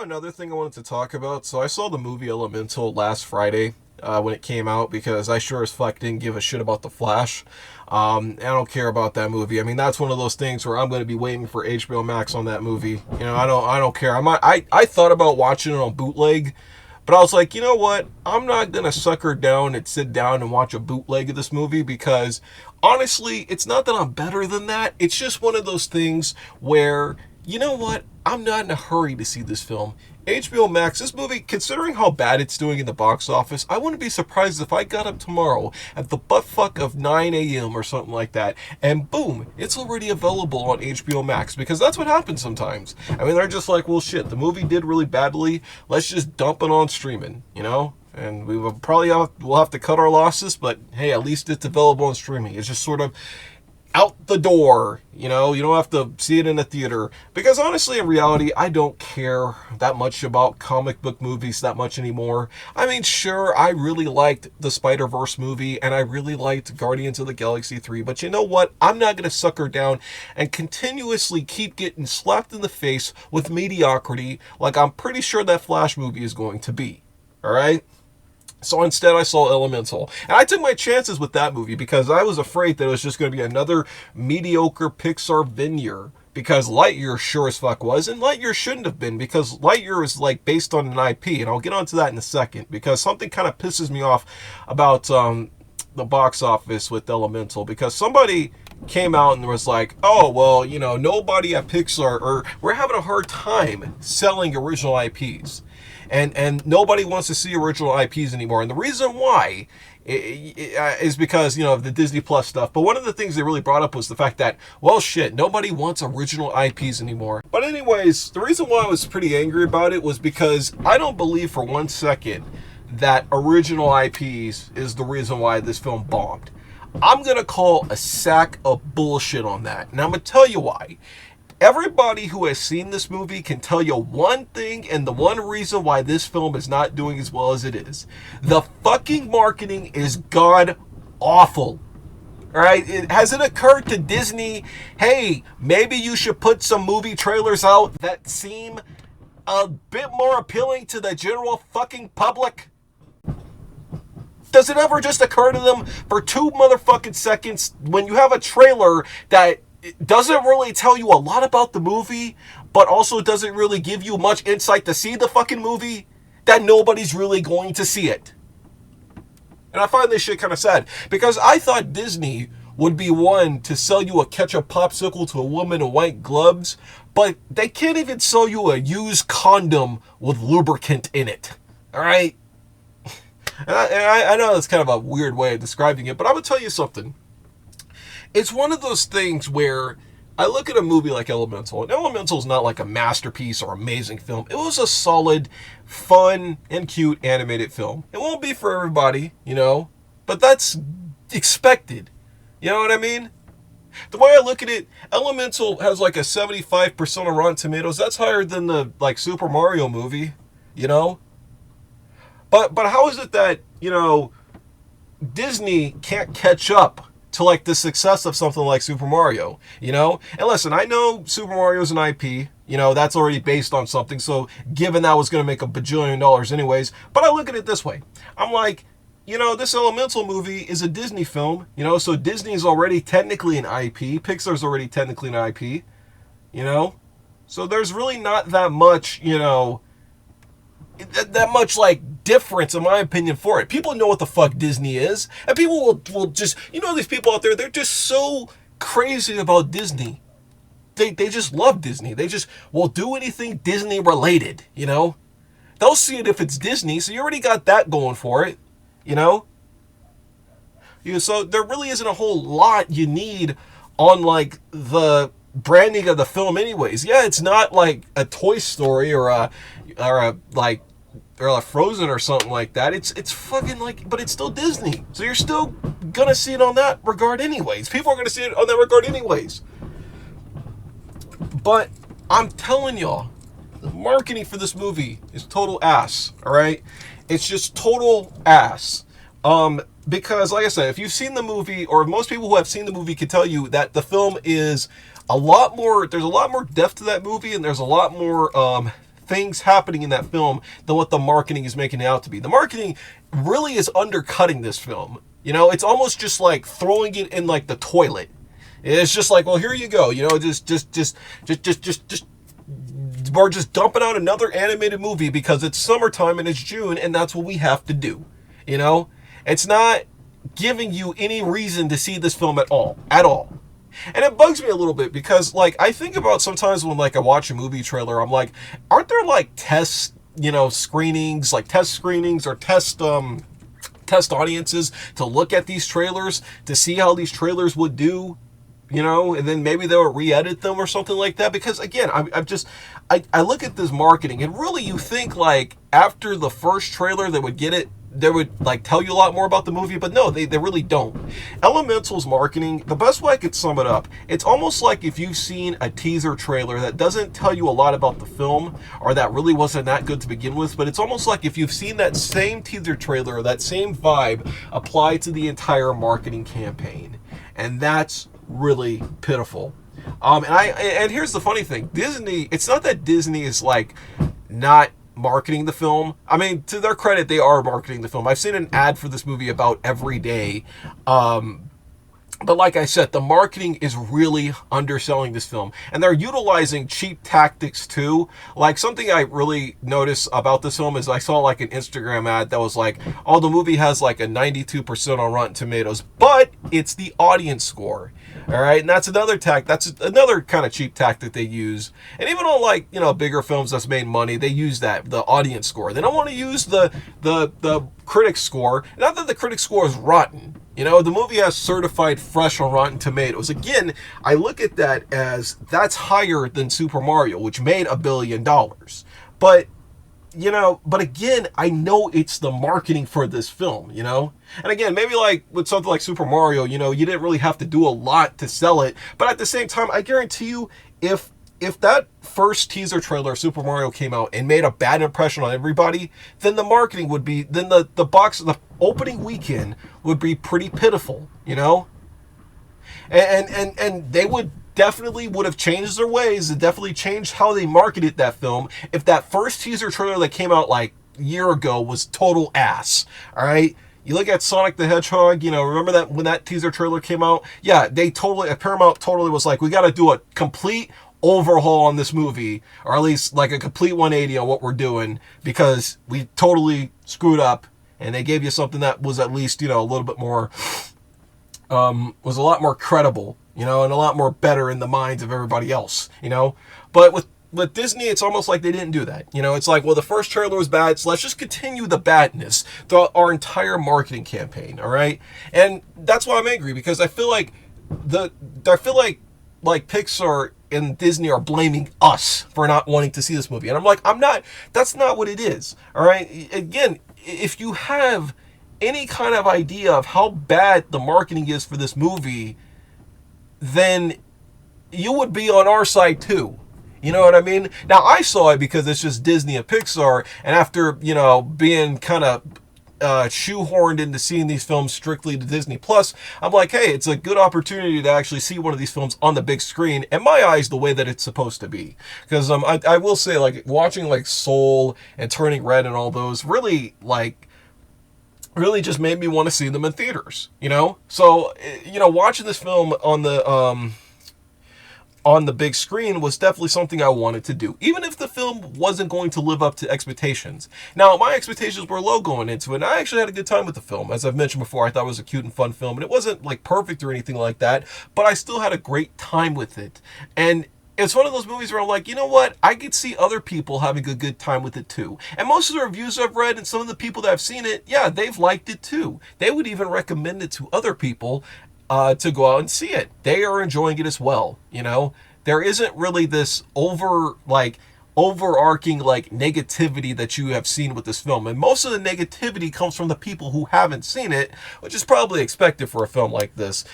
know, another thing I wanted to talk about. So I saw the movie Elemental last Friday when it came out because I sure as fuck didn't give a shit about The Flash. I don't care about that movie. I mean, that's one of those things where I'm going to be waiting for HBO Max on that movie. You know, I don't care. I thought about watching it on bootleg, but I was like, you know what? I'm not going to sucker down and sit down and watch a bootleg of this movie because honestly, it's not that I'm better than that. It's just one of those things where, you know what? I'm not in a hurry to see this film. HBO Max, this movie, considering how bad it's doing in the box office, I wouldn't be surprised if I got up tomorrow at the buttfuck of 9 a.m. or something like that, and boom, it's already available on HBO Max, because that's what happens sometimes. I mean, they're just like, well, shit, the movie did really badly, let's just dump it on streaming, you know? And we'll have to cut our losses, but hey, at least it's available on streaming. It's just sort of out the door, you know, you don't have to see it in a theater, because honestly, in reality, I don't care that much about comic book movies that much anymore. I mean, sure, I really liked the Spider-Verse movie, and I really liked Guardians of the Galaxy 3, but you know what? I'm not going to sucker down and continuously keep getting slapped in the face with mediocrity like I'm pretty sure that Flash movie is going to be, alright? So instead, I saw Elemental. And I took my chances with that movie because I was afraid that it was just going to be another mediocre Pixar vineyard. Because Lightyear sure as fuck was. And Lightyear shouldn't have been, because Lightyear is like based on an IP. And I'll get onto that in a second. Because something kind of pisses me off about the box office with Elemental. Because somebody came out and was like, oh, well, you know, nobody at Pixar, or we're having a hard time selling original IPs. And nobody wants to see original IPs anymore. And the reason why is because, you know, of the Disney Plus stuff. But one of the things they really brought up was the fact that, well, shit, nobody wants original IPs anymore. But anyways, the reason why I was pretty angry about it was because I don't believe for 1 second that original IPs is the reason why this film bombed. I'm going to call a sack of bullshit on that. And I'm going to tell you why. Everybody who has seen this movie can tell you one thing, and the one reason why this film is not doing as well as it is. The fucking marketing is god awful. Alright? Has it occurred to Disney, hey, maybe you should put some movie trailers out that seem a bit more appealing to the general fucking public? Does it ever just occur to them for 2 motherfucking seconds when you have a trailer that it doesn't really tell you a lot about the movie, but also doesn't really give you much insight to see the fucking movie, that nobody's really going to see it? And I find this shit kind of sad, because I thought Disney would be one to sell you a ketchup popsicle to a woman in white gloves, but they can't even sell you a used condom with lubricant in it. Alright? And I know that's kind of a weird way of describing it, but I'm going to tell you something. It's one of those things where I look at a movie like Elemental, and Elemental is not like a masterpiece or amazing film. It was a solid, fun, and cute animated film. It won't be for everybody, you know, but that's expected. You know what I mean? The way I look at it, Elemental has like a 75% of Rotten Tomatoes. That's higher than the like Super Mario movie, you know? But how is it that, you know, Disney can't catch up to like the success of something like Super Mario, you know? And listen, I know Super Mario is an IP, you know, that's already based on something, so given that was going to make $1 bajillion anyways, but I look at it this way. I'm like, you know, this Elemental movie is a Disney film, you know, so Disney is already technically an IP, Pixar's already technically an IP, you know? So there's really not that much, you know, that much like difference in my opinion for it. People know what the fuck Disney is, and people will just, you know, these people out there, they're just so crazy about Disney. They just love Disney. They just will do anything Disney related, you know? They'll see it if it's Disney, so you already got that going for it, you know? So there really isn't a whole lot you need on like the branding of the film anyways. Yeah, it's not like a Toy Story or a Frozen or something like that. It's fucking like, but it's still Disney. So you're still gonna see it on that regard anyways. People are gonna see it on that regard anyways. But I'm telling y'all, the marketing for this movie is total ass, alright? It's just total ass. Because like I said, if you've seen the movie, or most people who have seen the movie can tell you that the film is there's a lot more depth to that movie, and there's a lot more things happening in that film than what the marketing is making it out to be. The marketing really is undercutting this film. You know, it's almost just like throwing it in like the toilet. It's just like, well, here you go. You know, just we're just dumping out another animated movie because it's summertime and it's June and that's what we have to do. You know, it's not giving you any reason to see this film at all. And it bugs me a little bit because, like, I think about sometimes when, like, I watch a movie trailer, I'm like, aren't there, like, test, you know, screenings, like test screenings or test audiences to look at these trailers to see how these trailers would do, you know, and then maybe they'll re-edit them or something like that. Because, again, I look at this marketing and really you think, like, after the first trailer they would like tell you a lot more about the movie, but no, they really don't. Elemental's marketing, the best way I could sum it up, it's almost like if you've seen a teaser trailer that doesn't tell you a lot about the film, or that really wasn't that good to begin with, but it's almost like if you've seen that same teaser trailer or that same vibe applied to the entire marketing campaign. And that's really pitiful. And here's the funny thing, Disney, it's not that Disney is like not marketing the film. I mean, to their credit, they are marketing the film. I've seen an ad for this movie about every day. But like I said, the marketing is really underselling this film. And they're utilizing cheap tactics too. Like, something I really noticed about this film is I saw like an Instagram ad that was like, oh, the movie has like a 92% on Rotten Tomatoes, but it's the audience score. All right, and that's another kind of cheap tactic they use. And even on, like, you know, bigger films that's made money, they use that, the audience score. They don't want to use the critic score. Not that the critic score is rotten. You know, the movie has certified fresh on Rotten Tomatoes. Again, I look at that as that's higher than Super Mario, which made $1 billion. But, you know, but again, I know it's the marketing for this film, you know? And again, maybe like with something like Super Mario, you know, you didn't really have to do a lot to sell it. But at the same time, I guarantee you, if that first teaser trailer of Super Mario came out and made a bad impression on everybody, then the marketing would be, then the opening weekend would be pretty pitiful, you know? And they would have changed their ways and definitely changed how they marketed that film if that first teaser trailer that came out like a year ago was total ass. All right? You look at Sonic the Hedgehog, you know, remember that when that teaser trailer came out? Yeah, Paramount totally was like, we got to do a complete overhaul on this movie, or at least like a complete 180 on what we're doing, because we totally screwed up. And they gave you something that was at least, you know, a little bit more, was a lot more credible, you know, and a lot more better in the minds of everybody else, you know. But with Disney, it's almost like they didn't do that. You know, it's like, well, the first trailer was bad, so let's just continue the badness throughout our entire marketing campaign, all right? And that's why I'm angry, because I feel like Pixar and Disney are blaming us for not wanting to see this movie. And I'm like, that's not what it is, all right? Again, if you have any kind of idea of how bad the marketing is for this movie, then you would be on our side too. You know what I mean? Now, I saw it because it's just Disney and Pixar, and after, you know, being kind of shoehorned into seeing these films strictly to Disney Plus, I'm like, hey, it's a good opportunity to actually see one of these films on the big screen, in my eyes, the way that it's supposed to be. Because I will say, like, watching like Soul and Turning Red and all those really just made me want to see them in theaters, you know? So, you know, watching this film on the big screen was definitely something I wanted to do, even if the film wasn't going to live up to expectations. Now, my expectations were low going into it, and I actually had a good time with the film. As I've mentioned before, I thought it was a cute and fun film, and it wasn't like perfect or anything like that, but I still had a great time with it. And it's one of those movies where I'm like, you know what? I could see other people having a good time with it too. And most of the reviews I've read and some of the people that have seen it, yeah, they've liked it too. They would even recommend it to other people to go out and see it. They are enjoying it as well, you know? There isn't really this overarching like negativity that you have seen with this film. And most of the negativity comes from the people who haven't seen it, which is probably expected for a film like this.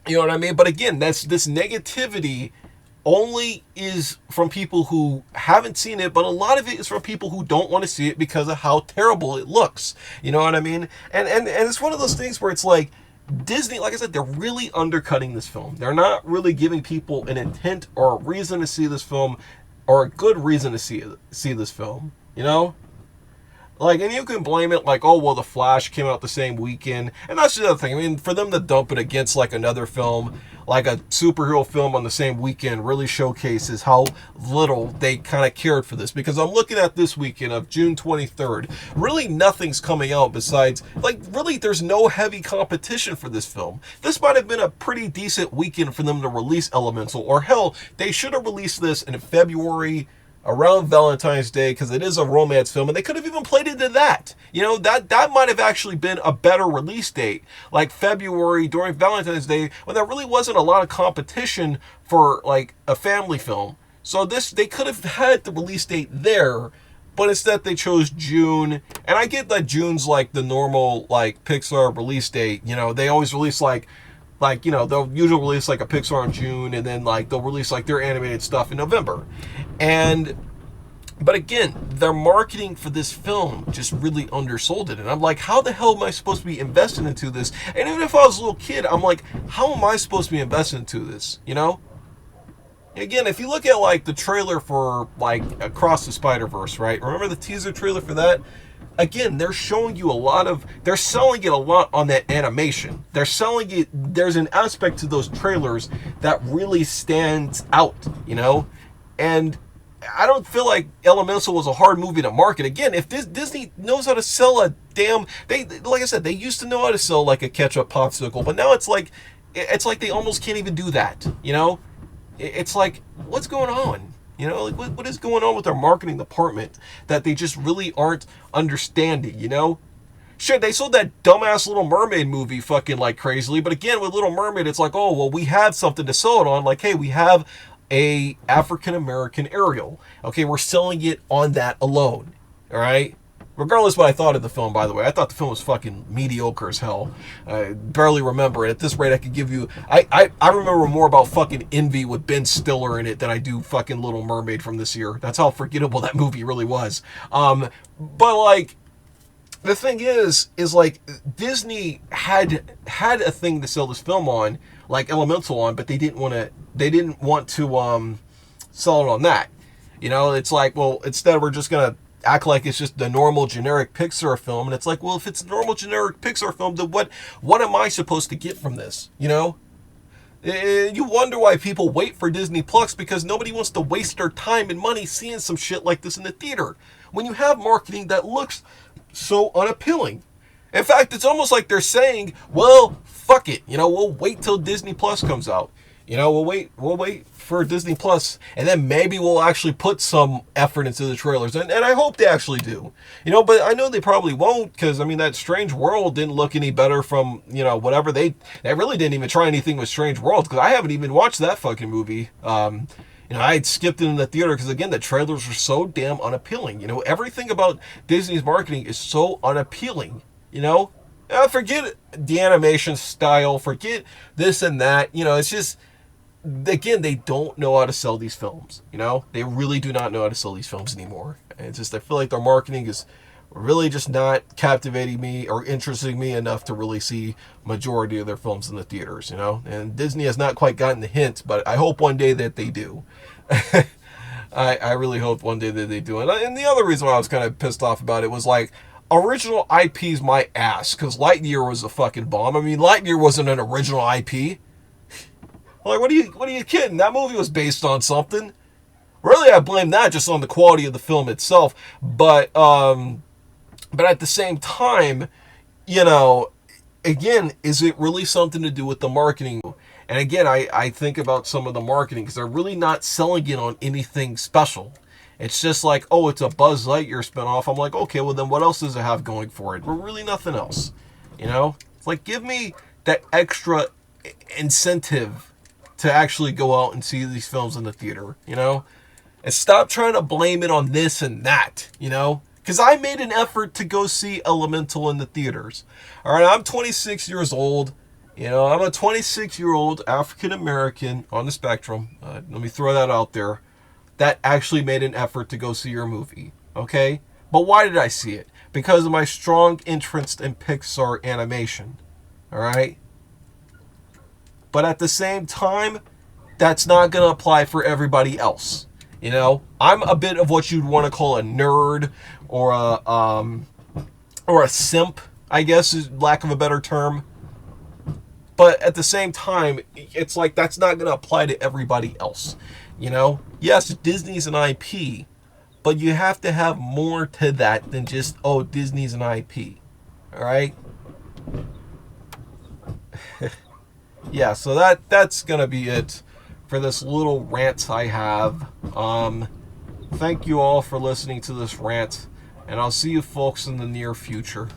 You know what I mean? But again, this negativity only is from people who haven't seen it, but a lot of it is from people who don't want to see it because of how terrible it looks. You know what I mean? And it's one of those things where it's like, Disney, like I said, they're really undercutting this film. They're not really giving people an intent or a reason to see this film or a good reason to see this film, you know? Like, and you can blame it like, oh, well, The Flash came out the same weekend. And that's the other thing. I mean, for them to dump it against like another film, like a superhero film on the same weekend, really showcases how little they kind of cared for this. Because I'm looking at this weekend of June 23rd. Really nothing's coming out besides, like, really there's no heavy competition for this film. This might have been a pretty decent weekend for them to release Elemental. Or hell, they should have released this in February, around Valentine's Day, because it is a romance film, and they could have even played into that. You know, that might have actually been a better release date, like February during Valentine's Day, when there really wasn't a lot of competition for like a family film. So they could have had the release date there, but instead they chose June. And I get that June's like the normal like Pixar release date. You know, they always release like, you know, they'll usually release like a Pixar in June, and then like they'll release like their animated stuff in November. But again, their marketing for this film just really undersold it. And I'm like, how the hell am I supposed to be invested into this? And even if I was a little kid, I'm like, how am I supposed to be invested into this? You know? Again, if you look at like the trailer for like Across the Spider-Verse, right? Remember the teaser trailer for that? Again, they're showing you they're selling it a lot on that animation. They're selling it, there's an aspect to those trailers that really stands out, you know? And I don't feel like Elemental was a hard movie to market. Again, if Disney knows how to sell a damn, like I said, they used to know how to sell like a ketchup popsicle, but now it's like they almost can't even do that, you know? It's like, what's going on? You know, like what is going on with their marketing department that they just really aren't understanding, you know? Shit, they sold that dumbass Little Mermaid movie fucking like crazily, but again, with Little Mermaid, it's like, oh, well, we have something to sell it on. Like, hey, we have a African-American Ariel. Okay, we're selling it on that alone, all right? Regardless what I thought of the film, by the way. I thought the film was fucking mediocre as hell. I barely remember it. At this rate, I could give you... I remember more about fucking Envy with Ben Stiller in it than I do fucking Little Mermaid from this year. That's how forgettable that movie really was. But, like, the thing is like, Disney had a thing to sell this film on, like Elemental on, but they didn't want to sell it on that. You know, it's like, well, instead we're just going to act like it's just the normal generic Pixar film. And it's like, well, if it's a normal generic Pixar film, then what am I supposed to get from this? You know? You wonder why people wait for Disney Plus, because nobody wants to waste their time and money seeing some shit like this in the theater when you have marketing that looks so unappealing. In fact, it's almost like they're saying, well, fuck it. You know, we'll wait till Disney Plus comes out. You know, we'll wait for Disney Plus, and then maybe we'll actually put some effort into the trailers. And I hope they actually do. You know, but I know they probably won't, because, I mean, that Strange World didn't look any better from, you know, whatever. They really didn't even try anything with Strange World, because I haven't even watched that fucking movie. You know, I had skipped it in the theater because, again, the trailers were so damn unappealing. You know, everything about Disney's marketing is so unappealing, you know? Forget the animation style, forget this and that. You know, it's just... Again, they don't know how to sell these films, you know? They really do not know how to sell these films anymore. And it's just, I feel like their marketing is really just not captivating me or interesting me enough to really see majority of their films in the theaters, you know? And Disney has not quite gotten the hint, but I hope one day that they do. I really hope one day that they do. And the other reason why I was kind of pissed off about it was like, original IP's my ass, because Lightyear was a fucking bomb. I mean, Lightyear wasn't an original IP. Like, what are you kidding? That movie was based on something. Really, I blame that just on the quality of the film itself. But at the same time, you know, again, is it really something to do with the marketing? And again, I think about some of the marketing, because they're really not selling it on anything special. It's just like, oh, it's a Buzz Lightyear spinoff. I'm like, okay, well then what else does it have going for it? Well, really nothing else. You know? It's like, give me that extra incentive to actually go out and see these films in the theater, you know? And stop trying to blame it on this and that, you know? Because I made an effort to go see Elemental in the theaters. All right, I'm 26 years old. You know, I'm a 26-year-old African-American on the spectrum. Let me throw that out there. That actually made an effort to go see your movie, okay? But why did I see it? Because of my strong interest in Pixar animation, all right? But at the same time, that's not going to apply for everybody else. You know, I'm a bit of what you'd want to call a nerd or a simp, I guess, is lack of a better term. But at the same time, it's like that's not going to apply to everybody else. You know, yes, Disney's an IP, but you have to have more to that than just, oh, Disney's an IP. All right? Yeah, so that's going to be it for this little rant I have. Thank you all for listening to this rant, and I'll see you folks in the near future.